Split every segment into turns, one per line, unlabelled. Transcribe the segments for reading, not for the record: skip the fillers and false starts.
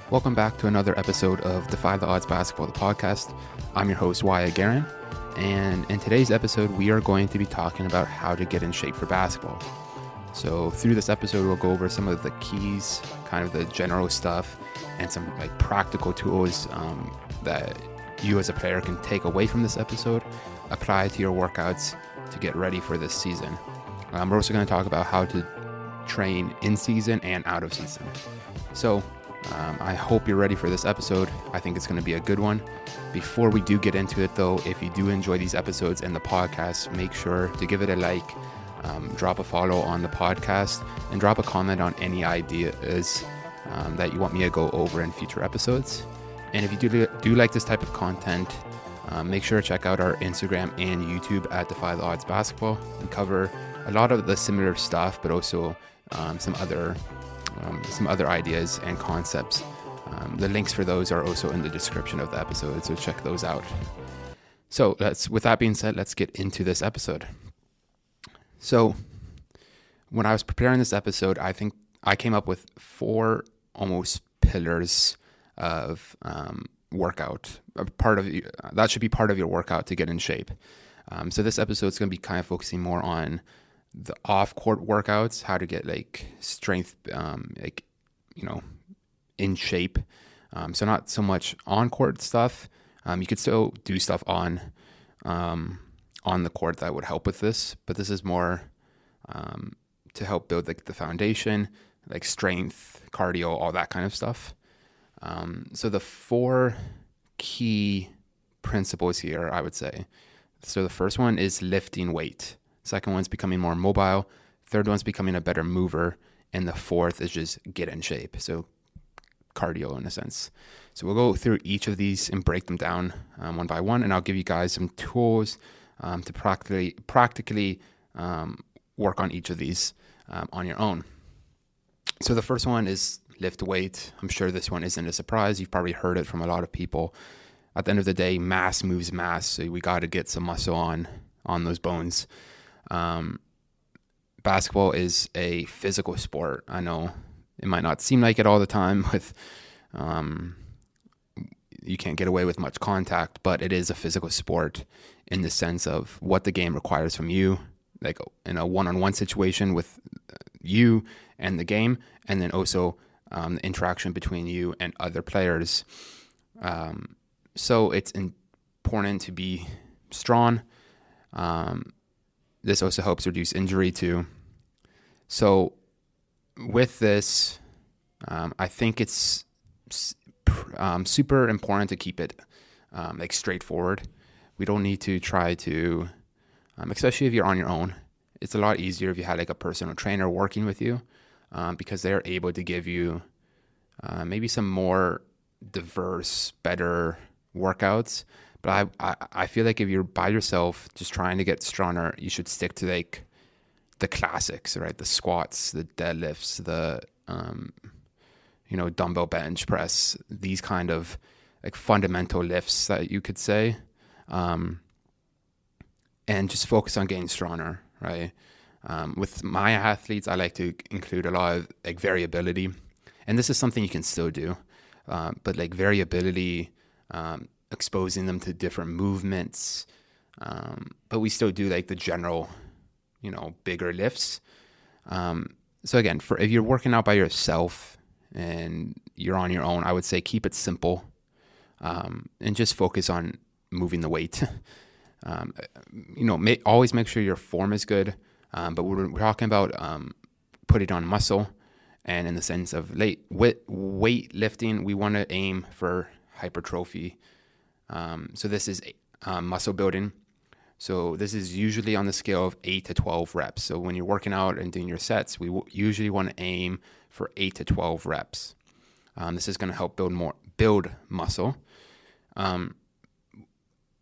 Welcome back to another episode of Defy the Odds Basketball, the podcast. I'm your host, Wyatt Guerin, and in today's episode, we are going to be talking about how to get in shape for basketball. So through this episode, we'll go over some of the keys, kind of the general stuff, and some practical tools that you as a player can take away from this episode, apply to your workouts to get ready for this season. We're also going to talk about how to train in season and out of season. So I hope you're ready for this episode. I think it's going to be a good one. Before we do get into it though, if you do enjoy these episodes and the podcast, make sure to give it a like, drop a follow on the podcast, and drop a comment on any ideas that you want me to go over in future episodes. And if you do like this type of content, make sure to check out our Instagram and YouTube at Defy the Odds Basketball. We cover a lot of the similar stuff, but also some other ideas and concepts. The links for those are also in the description of the episode, so check those out. So with that being said, let's get into this episode. So when I was preparing this episode, I think I came up with 4 almost pillars of workout. That should be part of your workout to get in shape. So this episode is going to be kind of focusing more on the off-court workouts, how to get strength, in shape. So not so much on-court stuff. You could still do stuff on the court that would help with this, but this is more to help build the foundation, like strength, cardio, all that kind of stuff. So the 4 key principles here, I would say. So the first one is lifting weight. Second one's becoming more mobile. Third one's becoming a better mover. And the fourth is just get in shape. So cardio in a sense. So we'll go through each of these and break them down one by one. And I'll give you guys some tools to practically work on each of these on your own. So the first one is lift weight. I'm sure this one isn't a surprise. You've probably heard it from a lot of people. At the end of the day, mass moves mass. So we got to get some muscle on those bones. Basketball is a physical sport. I know it might not seem like it all the time with, you can't get away with much contact, but it is a physical sport in the sense of what the game requires from you, like in a one-on-one situation with you and the game, and then also the interaction between you and other players. So it's important to be strong. This also helps reduce injury too. So with this, I think it's super important to keep it straightforward. We don't need to try to, especially if you're on your own. It's a lot easier if you had a personal trainer working with you because they're able to give you maybe some more diverse, better workouts. But I feel like if you're by yourself just trying to get stronger, you should stick to the classics, right? The squats, the deadlifts, the dumbbell bench press, these kind of fundamental lifts that you could say, and just focus on getting stronger, right? With my athletes, I like to include a lot of variability, and this is something you can still do, but variability, exposing them to different movements, but we still do the general, bigger lifts. So again, if you're working out by yourself and you're on your own, I would say keep it simple, and just focus on moving the weight. Always make sure your form is good, but we're talking about putting on muscle, and in the sense of weight lifting, we want to aim for hypertrophy. So this is muscle building. So this is usually on the scale of 8 to 12 reps. So when you're working out and doing your sets, we usually want to aim for 8 to 12 reps. This is going to help build muscle.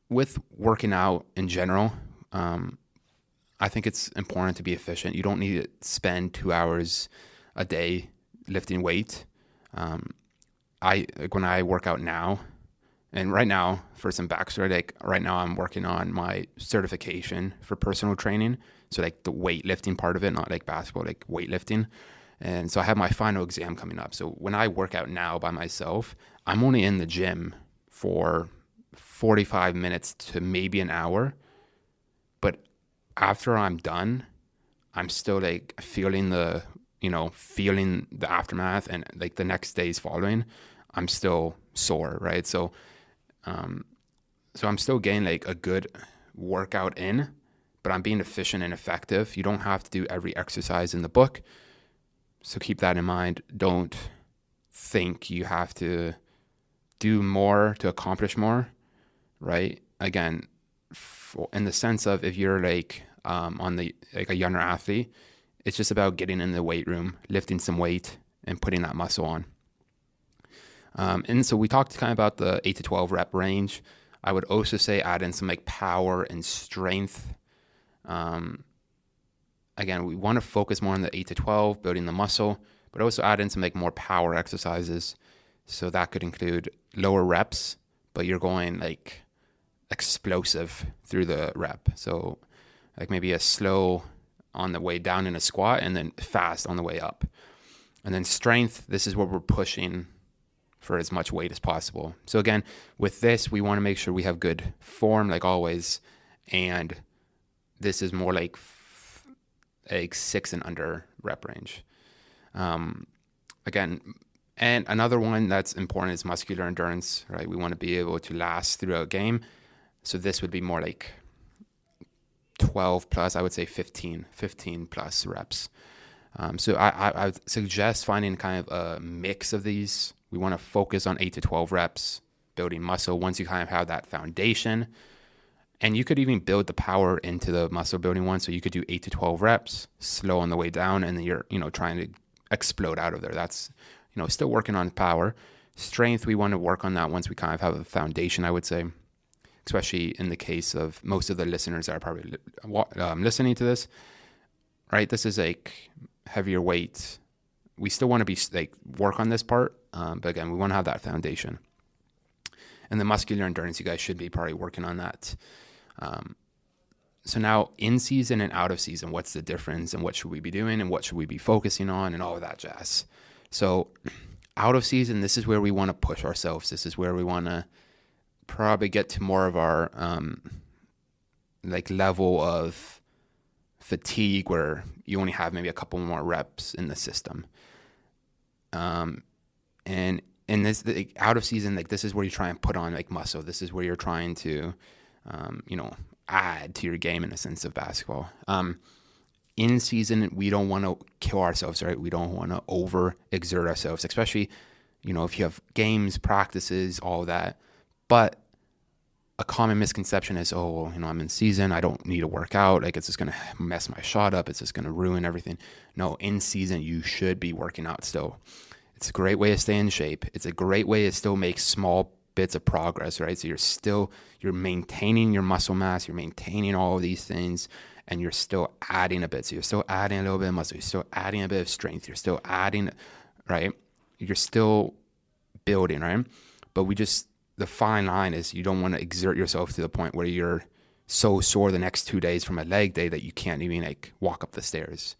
With working out in general, I think it's important to be efficient. You don't need to spend 2 hours a day lifting weight. When I work out now, and right now, for some backstory, right now I'm working on my certification for personal training. So the weightlifting part of it, not basketball, weightlifting. And so I have my final exam coming up. So when I work out now by myself, I'm only in the gym for 45 minutes to maybe an hour. But after I'm done, I'm still like feeling the aftermath, and like the next days following, I'm still sore, right? So I'm still getting like a good workout in, but I'm being efficient and effective. You don't have to do every exercise in the book. So keep that in mind. Don't think you have to do more to accomplish more, right? Again, in the sense of if you're like a younger athlete, it's just about getting in the weight room, lifting some weight, and putting that muscle on. And so we talked kind of about the 8 to 12 rep range. I would also say add in some like power and strength. Again, we want to focus more on the 8 to 12, building the muscle, but also add in some like more power exercises. So that could include lower reps, but you're going like explosive through the rep. So like maybe a slow on the way down in a squat and then fast on the way up. And then strength, this is where we're pushing for as much weight as possible. So again, with this, we want to make sure we have good form like always. And this is more like 6 and under rep range. Again, and another one that's important is muscular endurance, right? We want to be able to last throughout a game. So this would be more like 12 plus, I would say 15 plus reps. So I would suggest finding kind of a mix of these. We want to focus on 8 to 12 reps, building muscle once you kind of have that foundation. And you could even build the power into the muscle building one. So you could do 8 to 12 reps, slow on the way down, and then you're, trying to explode out of there. That's, still working on power. Strength, we want to work on that once we kind of have a foundation, I would say, especially in the case of most of the listeners that are probably listening to this, right? This is like heavier weight. We still want to be like work on this part. But again, we want to have that foundation. And the muscular endurance, you guys should be probably working on that. So now in season and out of season, what's the difference and what should we be doing and what should we be focusing on and all of that jazz. So out of season, this is where we want to push ourselves. This is where we want to probably get to more of our like level of fatigue where you only have maybe a couple more reps in the system. And in this out of season, like this is where you try and put on like muscle. This is where you're trying to, add to your game in a sense of basketball. In season, we don't want to kill ourselves, right? We don't want to overexert ourselves, especially, if you have games, practices, all of that. But a common misconception is, I'm in season, I don't need to work out. Like it's just going to mess my shot up. It's just going to ruin everything. No, in season, you should be working out still. It's a great way to stay in shape. It's a great way to still make small bits of progress, right? So you're maintaining your muscle mass, you're maintaining all of these things, and you're still adding a bit. So you're still adding a little bit of muscle, you're still adding a bit of strength, you're still adding, right? You're still building, right? But the fine line is you don't want to exert yourself to the point where you're so sore the next 2 days from a leg day that you can't even like walk up the stairs,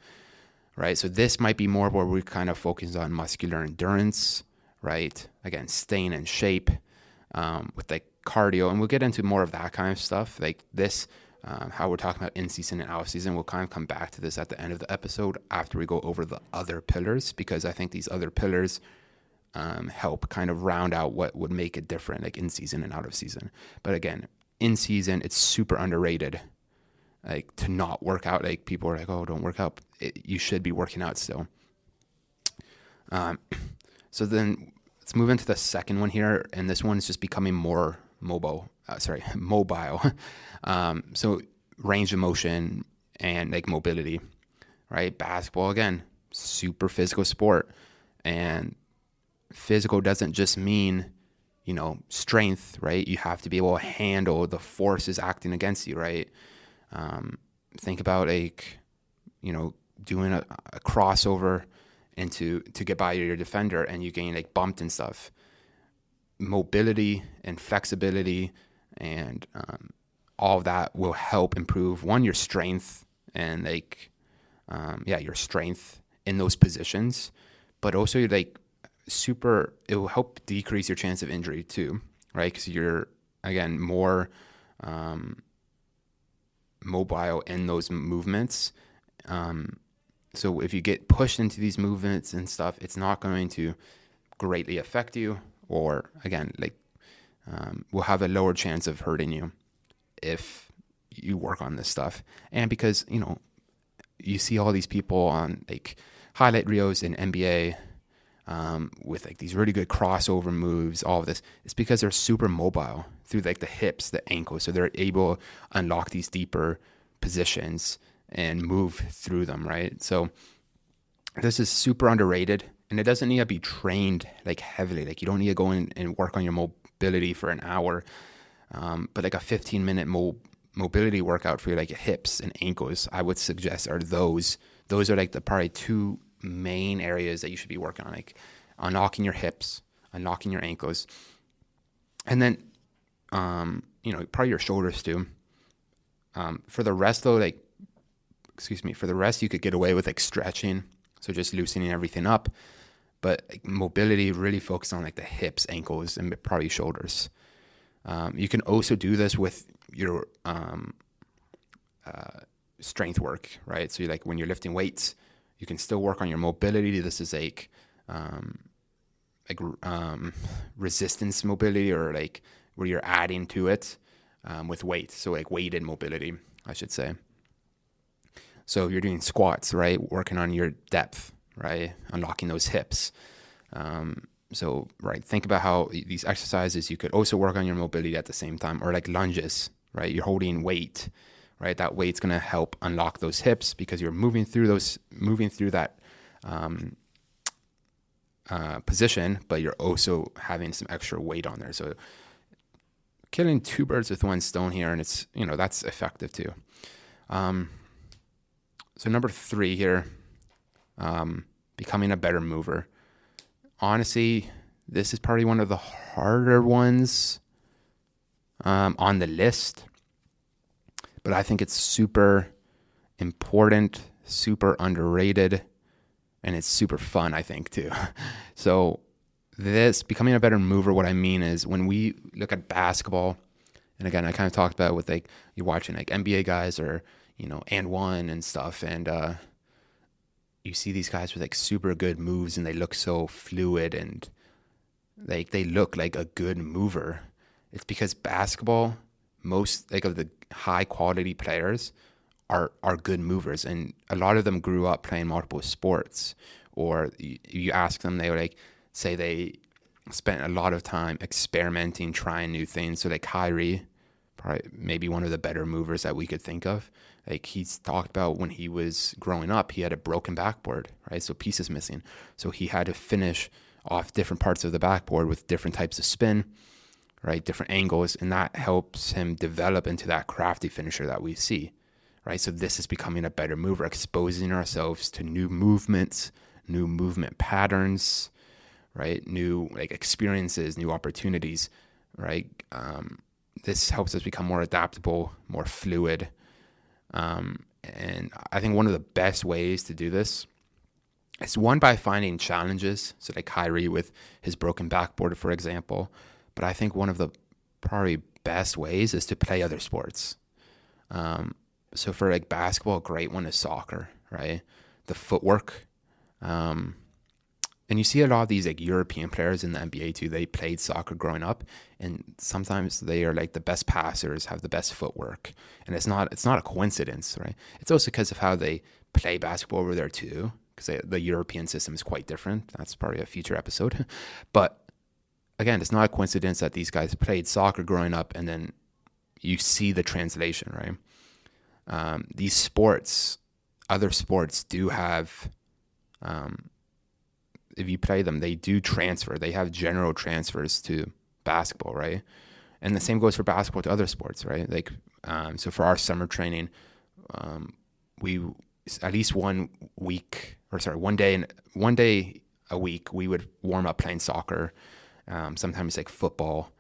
right? So this might be more where we kind of focus on muscular endurance, right? Again, staying in shape with like cardio, and we'll get into more of that kind of stuff. Like this, how we're talking about in season and out of season, we'll kind of come back to this at the end of the episode after we go over the other pillars, because I think these other pillars help kind of round out what would make it different, like in season and out of season. But again, in season, it's super underrated, like to not work out. Like people are like, oh, don't work out. You should be working out still. So then let's move into the second one here. And this one is just becoming more mobile. So range of motion and like mobility, right? Basketball, again, super physical sport. And physical doesn't just mean, strength, right? You have to be able to handle the forces acting against you, right? Think about doing a crossover to get by your defender and you getting like bumped and stuff. Mobility and flexibility and all of that will help improve your strength and your strength in those positions, but also like it will help decrease your chance of injury too, right? Because you're, again, more mobile in those movements. So if you get pushed into these movements and stuff, it's not going to greatly affect you, or again, like will have a lower chance of hurting you if you work on this stuff. And because, you see all these people on like highlight reels in NBA with like these really good crossover moves, all of this, it's because they're super mobile through like the hips, the ankles. So they're able to unlock these deeper positions and move through them, right? So this is super underrated, and it doesn't need to be trained like heavily. Like you don't need to go in and work on your mobility for an hour, but like a 15-minute mobility workout for like your hips and ankles, I would suggest are those are like the probably two main areas that you should be working on, like unlocking your hips, unlocking your ankles, and then probably your shoulders too. For the rest though, for the rest you could get away with like stretching, so just loosening everything up, but like mobility, really focus on like the hips, ankles, and probably shoulders. You can also do this with your strength work, right? So like when you're lifting weights, you can still work on your mobility. This is like resistance mobility, or like where you're adding to it with weight. So like weighted mobility, I should say. So if you're doing squats, right, working on your depth, right, unlocking those hips. So, right, think about how these exercises, you could also work on your mobility at the same time, or like lunges, right? You're holding weight, right? That weight's going to help unlock those hips because you're moving through that position, but you're also having some extra weight on there. So killing two birds with one stone here, and it's, that's effective too. So number 3 here, becoming a better mover. Honestly, this is probably one of the harder ones on the list, but I think it's super important, super underrated, and it's super fun, I think, too. So this becoming a better mover, what I mean is when we look at basketball, and again, I kind of talked about with like you're watching like NBA guys or, and one and stuff, and you see these guys with like super good moves and they look so fluid and like they look like a good mover. It's because basketball, most like of the high quality players are good movers, and a lot of them grew up playing multiple sports, or you ask them, they would like say they spent a lot of time experimenting, trying new things. So like Kyrie, probably maybe one of the better movers that we could think of. Like he's talked about when he was growing up, he had a broken backboard, right? So pieces missing. So he had to finish off different parts of the backboard with different types of spin, right? Different angles. And that helps him develop into that crafty finisher that we see, right? So this is becoming a better mover, exposing ourselves to new movements, new movement patterns, right? New like experiences, new opportunities, right? This helps us become more adaptable, more fluid. And I think one of the best ways to do this is one by finding challenges. So like Kyrie with his broken backboard, for example. But I think one of the probably best ways is to play other sports. So for like basketball, a great one is soccer, right? The footwork. And you see a lot of these like European players in the NBA too. They played soccer growing up, and sometimes they are like the best passers, have the best footwork, and it's not a coincidence, right? It's also because of how they play basketball over there too, because the European system is quite different. That's probably a future episode, but again, it's not a coincidence that these guys played soccer growing up, and then you see the translation, right? These sports, other sports do have. If you play them, they do transfer. They have general transfers to basketball, right? And the same goes for basketball to other sports, right? Like, so for our summer training, we at least one day a week, we would warm up playing soccer. Sometimes like football,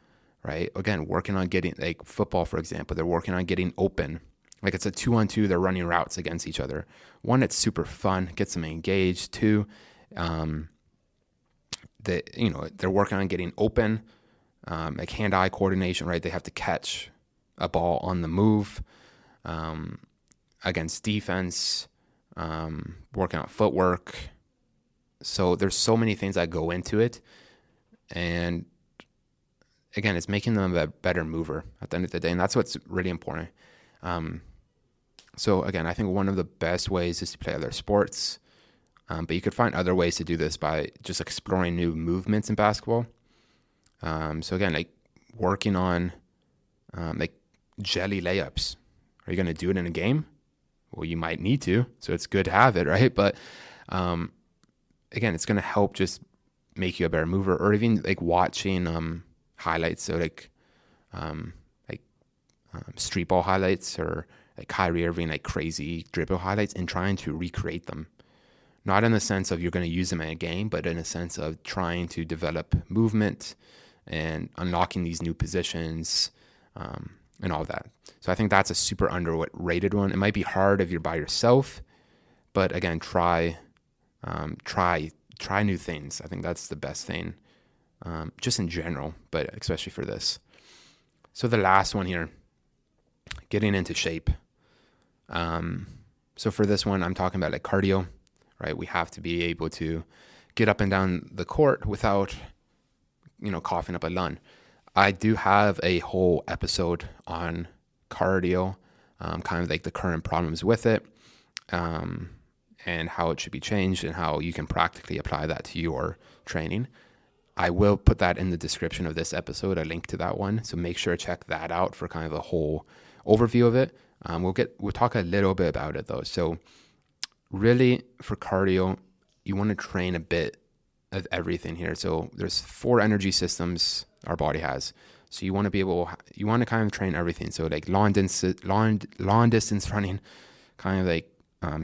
right? Again, working on getting like football, for example, they're working on getting open, Like it's a 2-on-2, they're running routes against each other. One, it's super fun, gets them engaged. Two, they're working on getting open, like hand-eye coordination, right? They have to catch a ball on the move, against defense, working on footwork. So there's so many things that go into it. And again, it's making them a better mover at the end of the day. And that's what's really important. So again, I think one of the best ways is to play other sports. But you could find other ways to do this by just exploring new movements in basketball. So again, like working on like jelly layups. Are you going to do it in a game? Well, you might need to. So it's good to have it, right? But again, it's going to help just make you a better mover, or even like watching highlights. So like street ball highlights, or like Kyrie Irving, like crazy dribble highlights, and trying to recreate them. Not in the sense of you're going to use them in a game, but in a sense of trying to develop movement and unlocking these new positions, and all of that. So I think that's a super underrated one. It might be hard if you're by yourself, but again, try new things. I think that's the best thing, just in general, but especially for this. So the last one here, getting into shape. So for this one, I'm talking about like cardio, right? We have to be able to get up and down the court without, coughing up a lung. I do have a whole episode on cardio, kind of like the current problems with it, and how it should be changed and how you can practically apply that to your training. I will put that in the description of this episode, a link to that one. So make sure to check that out for kind of a whole overview of it. We'll talk a little bit about it though. So really for cardio, you want to train a bit of everything here. So there's 4 energy systems our body has. So you want to kind of train everything. So like long distance running, kind of like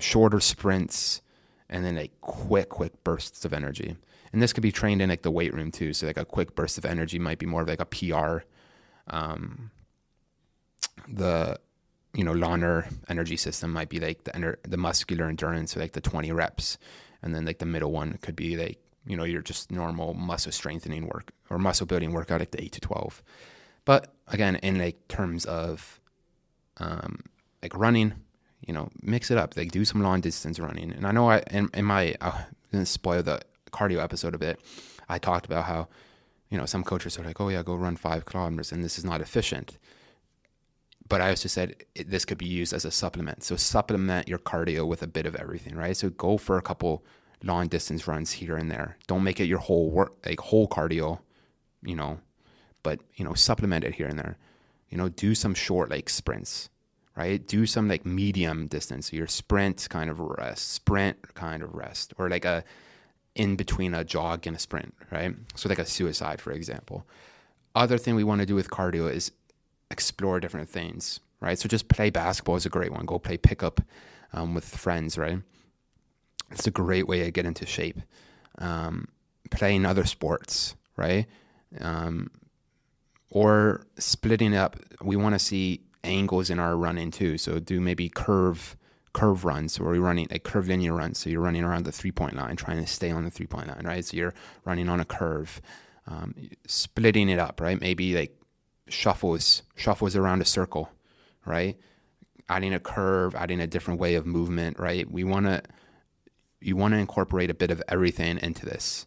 shorter sprints, and then like quick bursts of energy. And this could be trained in like the weight room too. So like a quick burst of energy might be more of like a PR. The longer energy system might be like the muscular endurance, so like the 20 reps. And then like the middle one could be like, your just normal muscle strengthening work or muscle building workout, like the 8 to 12. But again, in like terms of like running, mix it up, like do some long distance running. And I know I'm going to spoil the cardio episode a bit. I talked about how, some coaches are like, oh yeah, go run 5 kilometers, and this is not efficient. But I also said this could be used as a supplement. So supplement your cardio with a bit of everything, right? So go for a couple long distance runs here and there. Don't make it your whole whole cardio, but supplement it here and there. Do some short like sprints, right? Do some like medium distance. So your sprint kind of rest, or like a in between a jog and a sprint, right? So like a suicide, for example. Other thing we want to do with cardio is explore different things, right? So just play basketball is a great one. Go play pickup with friends, right? It's a great way to get into shape. Playing other sports, right? Or splitting up. We want to see angles in our running too. So do maybe curve runs, or we're running like curve linear runs. So you're running around the 3-point line, trying to stay on the 3-point line, right? So you're running on a curve, splitting it up, right? Maybe like shuffles around a circle, right? Adding a curve, adding a different way of movement, right? You want to incorporate a bit of everything into this.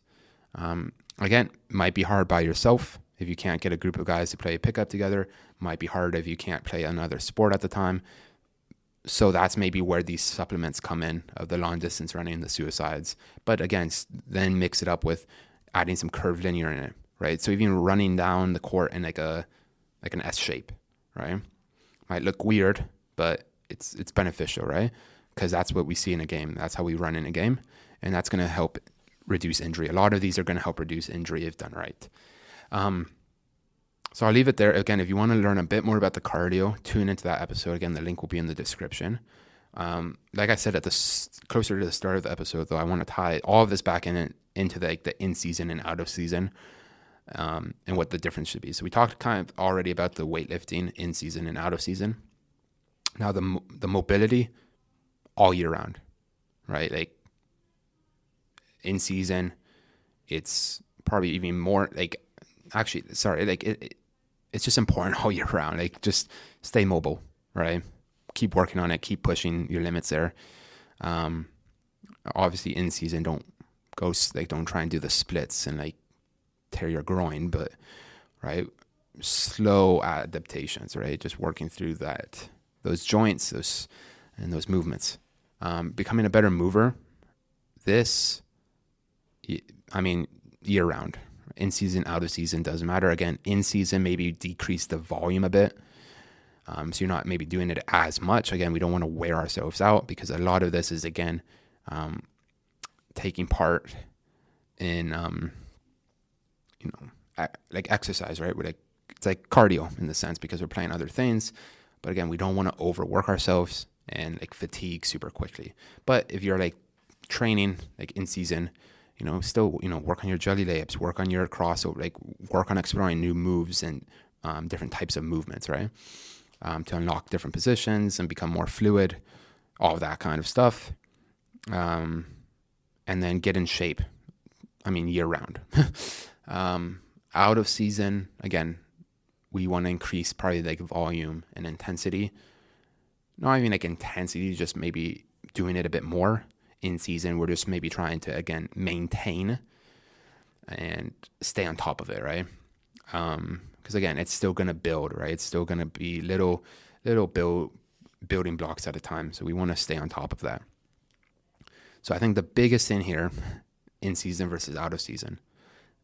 Again, might be hard by yourself if you can't get a group of guys to play pickup together. Might be hard if you can't play another sport at the time. So that's maybe where these supplements come in, of the long distance running, the suicides. But again, then mix it up with adding some curved linear in it, right? So even running down the court in like an S shape, right? Might look weird, but it's beneficial, right? Because that's what we see in a game. That's how we run in a game, and that's going to help reduce injury. A lot of these are going to help reduce injury if done right. So I'll leave it there. Again, if you want to learn a bit more about the cardio, tune into that episode. Again, the link will be in the description. Like I said closer to the start of the episode, though, I want to tie all of this back into the in-season and out-of-season, and what the difference should be. So we talked kind of already about the weightlifting in-season and out-of-season. Now the mobility all year round, right? Like in season, it's probably even more like, actually, sorry, like it's just important all year round. Like just stay mobile, right? Keep working on it, keep pushing your limits there. Obviously in season, don't try and do the splits and like tear your groin, but right, slow adaptations, right? Just working through those joints, those movements, becoming a better mover. Year round, in season, out of season, doesn't matter. Again, in season, maybe decrease the volume a bit. So you're not maybe doing it as much. Again, we don't want to wear ourselves out, because a lot of this is, again, taking part in, like exercise, right? It's like cardio in the sense, because we're playing other things. But again, we don't want to overwork ourselves and like fatigue super quickly. But if you're like training like in season, still, work on your jelly layups, work on your crossover, like work on exploring new moves and different types of movements, right? To unlock different positions and become more fluid, all of that kind of stuff. And then get in shape, year round. Out of season, again, we want to increase probably like volume and intensity. Not even like intensity, just maybe doing it a bit more. In season, we're just maybe trying to, again, maintain and stay on top of it, right? Because again, it's still going to build, right? It's still going to be little building blocks at a time. So we want to stay on top of that. So I think the biggest thing here, in season versus out of season,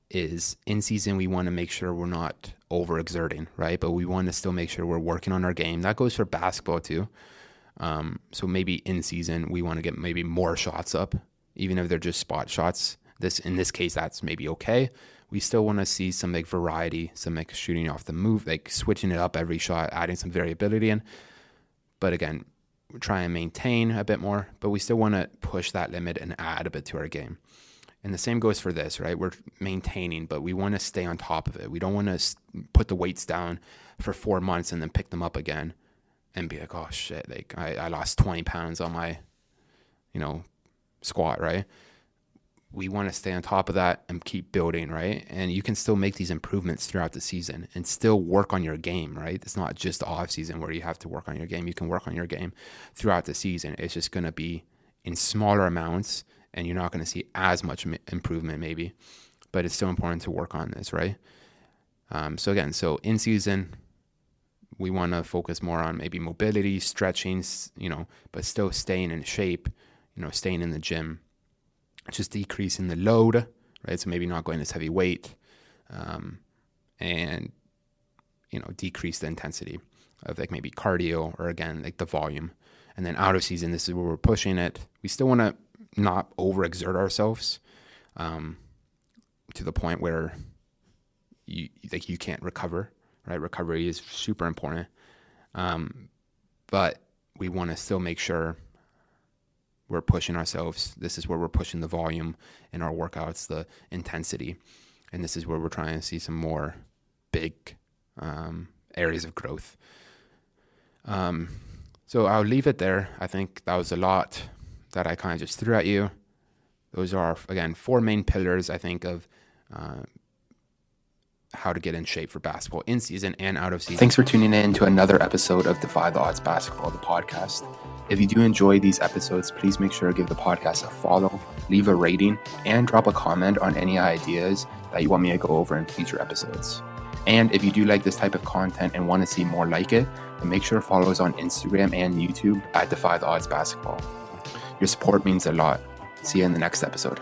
is in season, we want to make sure we're not overexerting, right? But we want to still make sure we're working on our game. That goes for basketball too. So maybe in season, we want to get maybe more shots up, even if they're just spot shots. In this case, that's maybe okay. We still want to see some like variety, some like shooting off the move, like switching it up every shot, adding some variability in. But again, try and maintain a bit more, but we still want to push that limit and add a bit to our game. And the same goes for this, right? We're maintaining, but we want to stay on top of it. We don't want to put the weights down for 4 months and then pick them up again and be like, oh shit, like I lost 20 pounds on my, squat, right? We want to stay on top of that and keep building, right? And you can still make these improvements throughout the season and still work on your game, right? It's not just off season where you have to work on your game. You can work on your game throughout the season. It's just going to be in smaller amounts, and you're not going to see as much improvement maybe, but it's still important to work on this, right? So in season, we want to focus more on maybe mobility, stretching, but still staying in shape, staying in the gym, just decreasing the load, right? So maybe not going as heavy weight, and, decrease the intensity of like maybe cardio, or again, like the volume. And then out of season, this is where we're pushing it. We still want to not overexert ourselves, to the point where you can't recover, right? Recovery is super important. But we want to still make sure we're pushing ourselves. This is where we're pushing the volume in our workouts, the intensity. And this is where we're trying to see some more big areas of growth. So I'll leave it there. I think that was a lot that I kind of just threw at you. Those are, again, 4 main pillars, I think, of how to get in shape for basketball in season and out of season. Thanks for tuning in to another episode of Defy the Odds Basketball, the podcast. If you do enjoy these episodes, please make sure to give the podcast a follow, leave a rating, and drop a comment on any ideas that you want me to go over in future episodes. And if you do like this type of content and want to see more like it, then make sure to follow us on Instagram and YouTube at Defy the Odds Basketball. Your support means a lot. See you in the next episode.